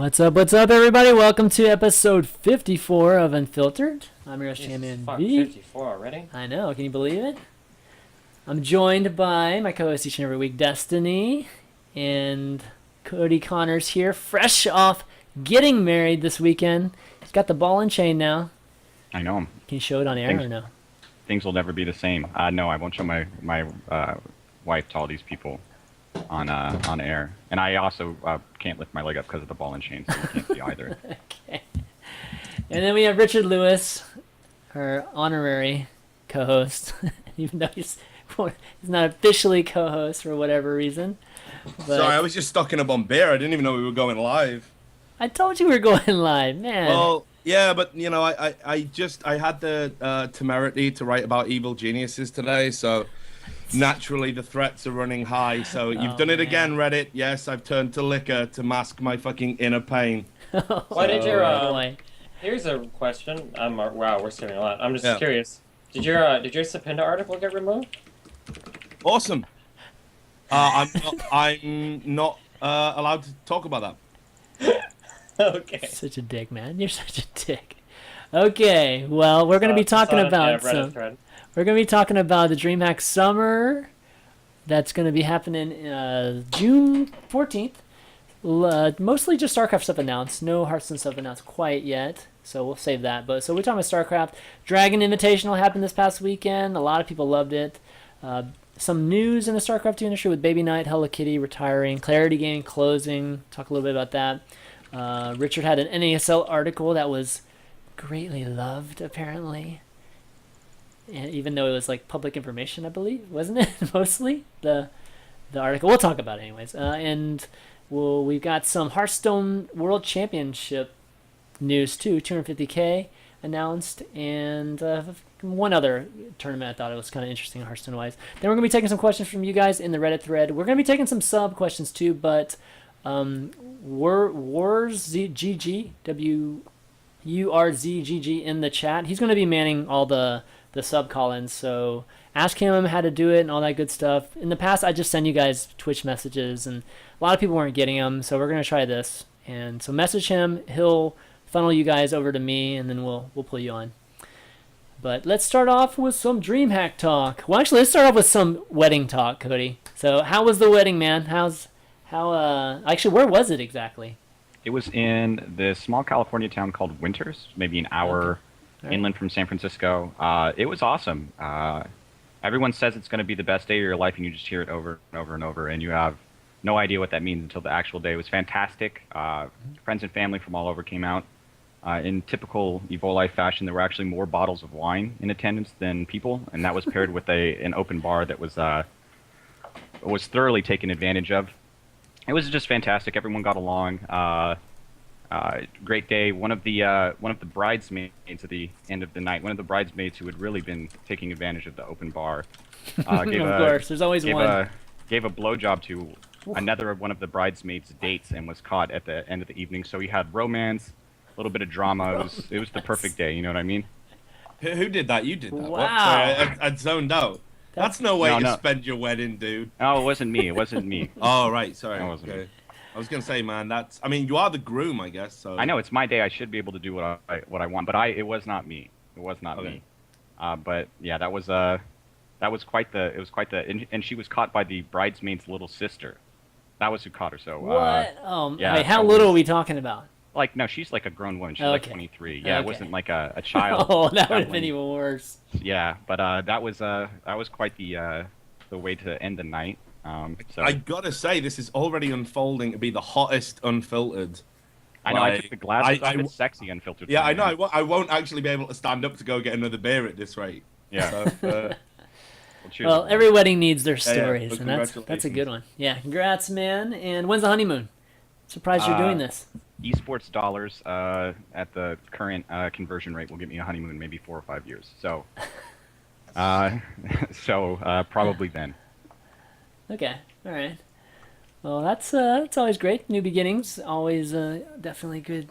What's up, everybody? Welcome to episode 54 of Unfiltered. I'm your host, ChanManV. 54 already? I know, can you believe it? I'm joined by my co-host each and every week, Destiny, and Cody Connors here, fresh off getting married this weekend. He's got the ball and chain now. I know him. Can you show it on air or no? Things will never be the same. No, I won't show my wife to all these people on air. And I also can't lift my leg up because of the ball and chain, so you can't see either. Okay. And then we have Richard Lewis, our honorary co-host, even though he's not officially co-host for whatever reason. But sorry, I was just stocking up on beer. I didn't even know we were going live. I told you we were going live, man. Well, yeah, but you know, I had the temerity to write about evil geniuses today, so naturally the threats are running high. So you've done it again, Reddit. Yes, I've turned to liquor to mask my fucking inner pain. Why did your Here's a question. Wow, we're skipping a lot. I'm just curious. Did your Sapinda article get removed? Awesome. I'm not allowed to talk about that. Okay. Such a dick, man. You're such a dick. Okay, well, we're gonna be talking about we're gonna be talking about the DreamHack Summer. That's gonna be happening June 14th. Mostly just StarCraft stuff announced. No Hearthstone stuff announced quite yet, so we'll save that. But so we're talking about StarCraft. Dragon Invitational happened this past weekend. A lot of people loved it. Some news in the StarCraft 2 industry with Baby Knight, Hello Kitty retiring, Clarity Gaming closing. Talk a little bit about that. Richard had an NASL article that was greatly loved, apparently. And even though it was like public information, I believe, wasn't it? Mostly the article. We'll talk about it anyways. And we've got some Hearthstone World Championship news too. 250K announced, and one other tournament I thought it was kind of interesting Hearthstone-wise. Then we're going to be taking some questions from you guys in the Reddit thread. We're going to be taking some sub questions too, but WurzGG, WURZGG in the chat. He's going to be manning all the sub call-ins, so ask him how to do it and all that good stuff. In the past, I just send you guys Twitch messages, and a lot of people weren't getting them, so we're going to try this. And so message him. He'll funnel you guys over to me, and then we'll pull you on. But let's start off with some DreamHack talk. Well, actually, let's start off with some wedding talk, Cody. So how was the wedding, man? Actually, where was it exactly? It was in this small California town called Winters, maybe an hour inland from San Francisco. It was awesome. Everyone says it's going to be the best day of your life, and you just hear it over and over and over, and you have no idea what that means until the actual day. It was fantastic. Friends and family from all over came out. In typical Evo fashion, there were actually more bottles of wine in attendance than people, and that was paired with an open bar that was thoroughly taken advantage of. It was just fantastic. Everyone got along. Great day. One of the bridesmaids at the end of the night, one of the bridesmaids who had really been taking advantage of the open bar, of course, there's always one. Gave a blowjob to another one of the bridesmaids' dates and was caught at the end of the evening. So we had romance, a little bit of drama. It was the perfect day. You know what I mean? Who did that? You did that. Wow. What? Sorry, I zoned out. That's no way to spend your wedding, dude. Oh, it wasn't me. It wasn't me. Oh, right. Sorry. It wasn't me. I was gonna say, man, you are the groom, I guess. So I know it's my day. I should be able to do what I want, but it was not me. It was not me. But yeah, that was quite the. And she was caught by the bridesmaid's little sister. That was who caught her. So what? Yeah. Wait, how little are we talking about? Like, no, she's like a grown woman. She's like 23. Yeah, Okay. It wasn't like a child. Oh, that would have been even worse. Yeah, but that was quite the way to end the night. So I gotta say, this is already unfolding to be the hottest Unfiltered. I know. I took the glasses off. It's sexy Unfiltered. Yeah, I know. I won't actually be able to stand up to go get another beer at this rate. Yeah. So, well, every wedding needs their stories, well, and that's a good one. Yeah, congrats, man. And when's the honeymoon? Surprised you're doing this. Esports dollars at the current conversion rate will get me a honeymoon maybe 4 or 5 years. So, probably then. Okay, all right. Well, that's always great. New beginnings, always definitely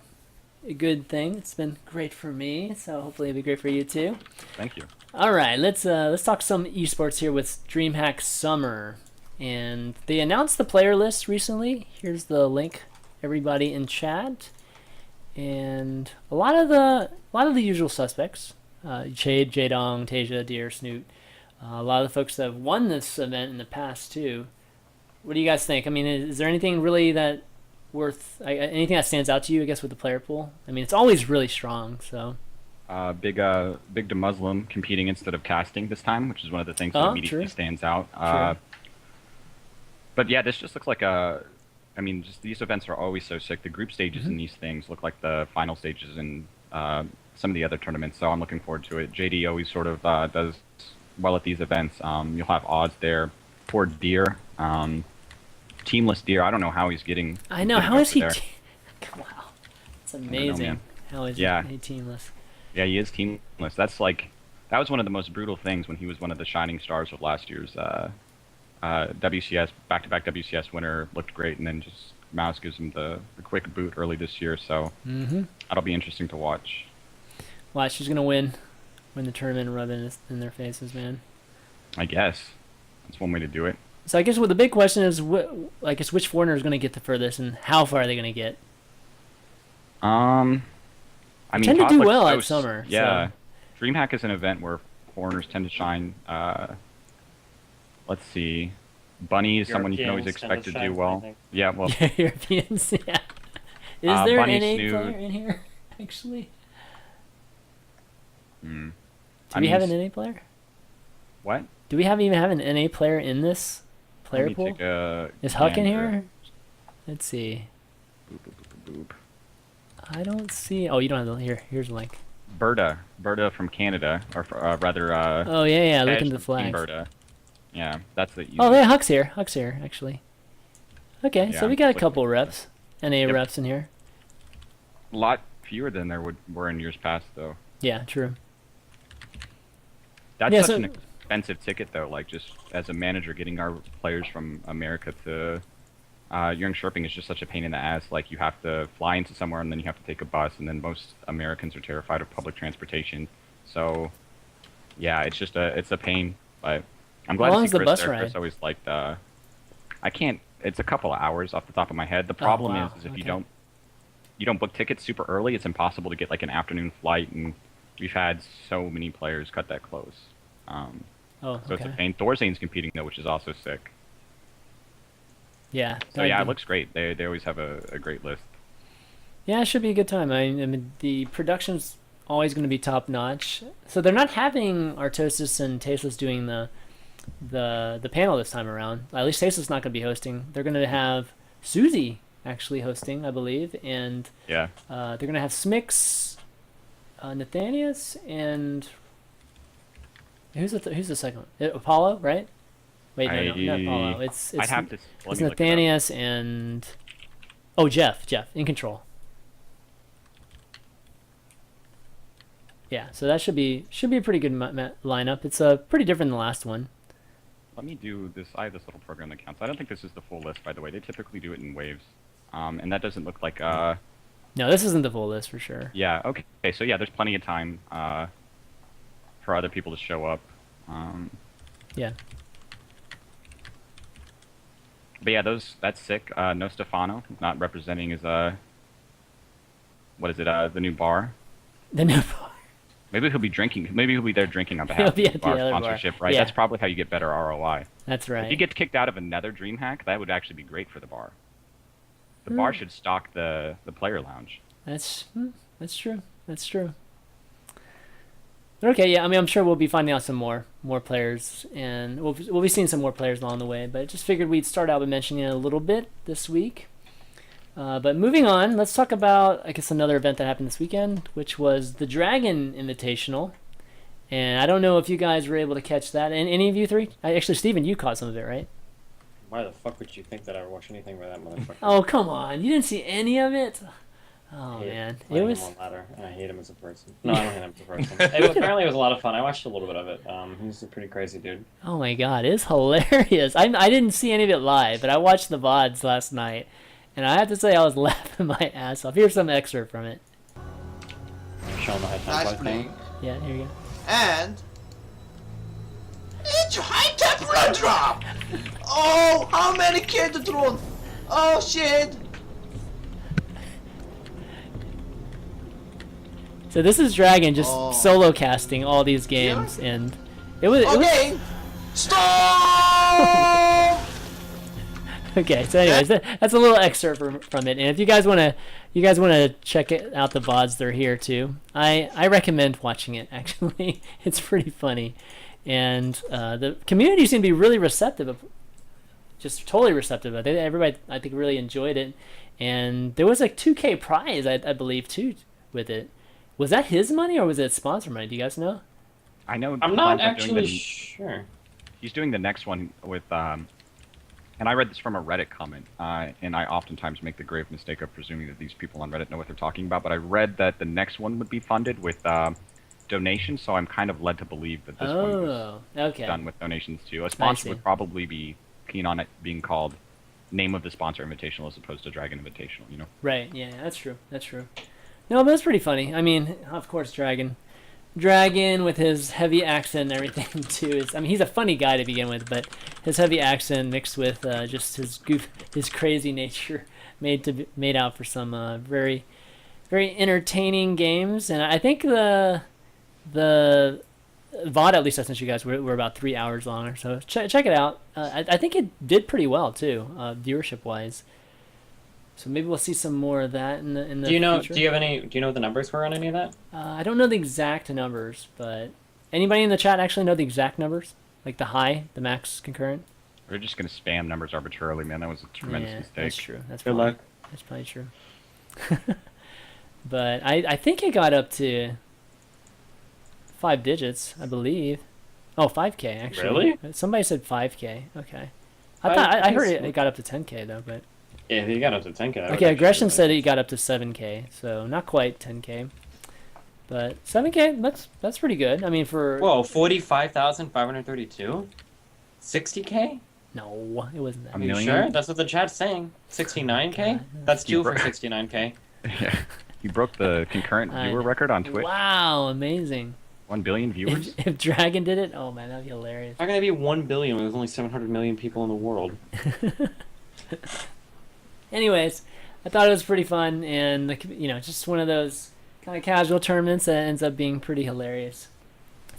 a good thing. It's been great for me, so hopefully it'll be great for you too. Thank you. All right, let's talk some esports here with DreamHack Summer, and they announced the player list recently. Here's the link everybody in chat, and a lot of the usual suspects: Jade, Jadong, Tasia, Deer, Snoot. A lot of the folks that have won this event in the past too. What do you guys think? I mean, is there anything really that anything that stands out to you? I guess with the player pool. I mean, it's always really strong. So. Big to Muslim competing instead of casting this time, which is one of the things that immediately stands out. But yeah, this just looks like I mean, just these events are always so sick. The group stages in these things look like the final stages in some of the other tournaments, so I'm looking forward to it. JD always sort of does well at these events. You'll have odds there. Poor Deer. Teamless Deer. I don't know how he's getting. I know. How is he? Wow. It's amazing. Know, how is he teamless? Yeah, he is teamless. That was one of the most brutal things when he was one of the shining stars of last year's WCS, back-to-back WCS winner. Looked great, and then just Mouse gives him the quick boot early this year, so that'll be interesting to watch. Watch, she's going to win the tournament and rub it in their faces, man. I guess. That's one way to do it. So I guess the big question is, which foreigner is going to get the furthest, and how far are they going to get? I mean, tend to do well at summer. Yeah, so. DreamHack is an event where foreigners tend to shine. Let's see, Bunny is someone you can always expect to do well. Yeah, well, Europeans. Yeah. Is there an NA player in here? Actually, do we have an NA player? What? Do we even have an NA player in this player pool? Is Huck in here? Let's see. Boop, boop, boop, boop. I don't see. Oh, you don't have the. Here's a link. Berta from Canada, or rather. Oh yeah. Look into the flags. Berta. Yeah, that's the. Oh yeah, Huck's here, actually. Okay, so we got a couple reps, NA reps in here. A lot fewer than there were in years past, though. Yeah, true. That's such an expensive ticket, though. Like, just as a manager, getting our players from America to Young Sherping is just such a pain in the ass. Like, you have to fly into somewhere, and then you have to take a bus, and then most Americans are terrified of public transportation. So, yeah, it's a pain. But I'm glad to see Chris there. Chris always liked. I can't. It's a couple of hours off the top of my head. The problem is if you don't book tickets super early, it's impossible to get like an afternoon flight, and we've had so many players cut that close. So it's a pain. Thorzane's competing though, which is also sick. Yeah. So yeah, it looks great. They always have a great list. Yeah, it should be a good time. I mean, the production's always going to be top notch. So they're not having Artosis and Tasteless doing the panel this time around. At least Tasteless not going to be hosting. They're going to have Susie actually hosting, I believe, and they're going to have Smix, Nathanias, and who's the second one? Apollo, right? Wait, no, not Apollo. It's Nathanias and Jeff in control. Yeah, so that should be a pretty good lineup. It's pretty different than the last one. Let me do this. I have this little program that counts. I don't think this is the full list, by the way. They typically do it in waves, and that doesn't look like. No, this isn't the full list for sure. Yeah. Okay. So yeah, there's plenty of time for other people to show up. Yeah. But yeah, that's sick. No Stefano, not representing his what is it? The new bar. The new bar. Maybe he'll be drinking. Maybe he'll be there drinking on behalf of the bar sponsorship, right? Yeah. That's probably how you get better ROI. That's right. If you get kicked out of another DreamHack, that would actually be great for the bar. The bar should stock the player lounge. That's true. That's true. Okay, yeah. I mean, I'm sure we'll be finding out some more players, and we'll be seeing some more players along the way. But I just figured we'd start out by mentioning it a little bit this week. But moving on, let's talk about, I guess, another event that happened this weekend, which was the Dragon Invitational. And I don't know if you guys were able to catch that. And any of you three? Actually, Steven, you caught some of it, right? Why the fuck would you think that I would watch anything by that motherfucker? Oh, come on. You didn't see any of it? Oh, man. It was... him on ladder, and I hate him as a person. No, I don't hate him as a person. Apparently, it was a lot of fun. I watched a little bit of it. He's a pretty crazy dude. Oh, my God. It's hilarious. I didn't see any of it live, but I watched the VODs last night. And I have to say, I was laughing my ass off. Here's some excerpt from it. Showing the high temp thing. Yeah, here you go. And it's high temp run drop. Oh, how many kids are thrown? Oh shit! So this is Dragon just solo casting all these games, and it was. Okay. Stop! Okay, so anyways, that's a little excerpt from it, and if you guys wanna check out the VODs, they're here too. I recommend watching it. Actually, it's pretty funny, and the community seemed to be really receptive, just totally receptive. Everybody, I think, really enjoyed it, and there was like 2K prize, I believe, too, with it. Was that his money or was it sponsor money? Do you guys know? I know. I'm not actually sure. He's doing the next one with, and I read this from a Reddit comment, and I oftentimes make the grave mistake of presuming that these people on Reddit know what they're talking about, but I read that the next one would be funded with donations, so I'm kind of led to believe that this one was done with donations too. A sponsor would probably be keen on it being called Name of the Sponsor Invitational as opposed to Dragon Invitational, you know? Right, yeah, that's true. That's true. No, but it's pretty funny. I mean, of course, Dragon with his heavy accent and everything too. I mean, he's a funny guy to begin with, but his heavy accent mixed with just his crazy nature made out for some very, very entertaining games. And I think the VOD, at least I sent you guys, were about 3 hours long or so. Check it out. I think it did pretty well too, viewership wise. So maybe we'll see some more of that in the future. Do you know what the numbers were on any of that? I don't know the exact numbers, but anybody in the chat actually know the exact numbers? Like the max concurrent? We're just gonna spam numbers arbitrarily, man. That was a tremendous mistake. That's true. Good luck. That's probably true. But I think it got up to 5 digits, I believe. Oh, 5K actually. Really? Somebody said 5K. Okay. I heard it got up to 10K though, but. Yeah, he got up to 10K. Okay, Aggression said he got up to 7K, so not quite 10K. But 7K, that's pretty good. I mean, for... Whoa, 45,532? 60K? No, it wasn't that. A million? Sure? That's what the chat's saying. 69K? That's two for 69K. Yeah. You broke the concurrent viewer record on Twitch. Wow, amazing. 1 billion viewers? If Dragon did it, oh man, that'd be hilarious. How can it be 1 billion when there's only 700 million people in the world? Anyways, I thought it was pretty fun, and just one of those kind of casual tournaments that ends up being pretty hilarious.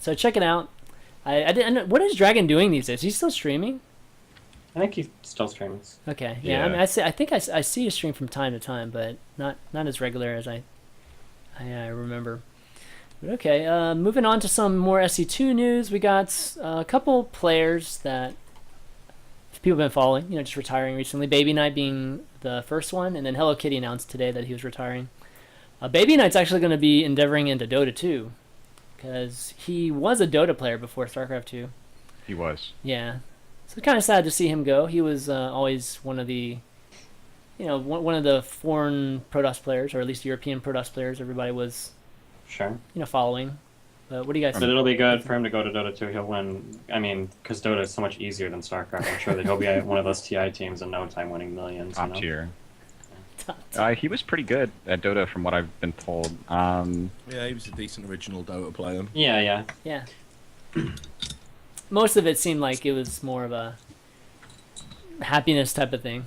So check it out. I didn't. What is Dragon doing these days? Is he still streaming? I think he still streams. Okay, yeah. I mean, I think I see a stream from time to time, but not as regular as I remember. But okay, moving on to some more SC2 news. We got a couple players that people have been following, just retiring recently. Baby Knight being the first one, and then Hello Kitty announced today that he was retiring. Baby Knight's actually going to be endeavoring into Dota 2, because he was a Dota player before StarCraft 2. He was. Yeah. So kind of sad to see him go. He was always one of the, one of the foreign Protoss players, or at least European Protoss players everybody was, following. But what do you guys think? But it'll be good for him to go to Dota 2. He'll win. I mean, because Dota is so much easier than StarCraft. I'm sure that he'll be one of those TI teams in no time winning millions. Top tier. He was pretty good at Dota from what I've been told. Yeah, he was a decent original Dota player. Yeah. Most of it seemed like it was more of a happiness type of thing.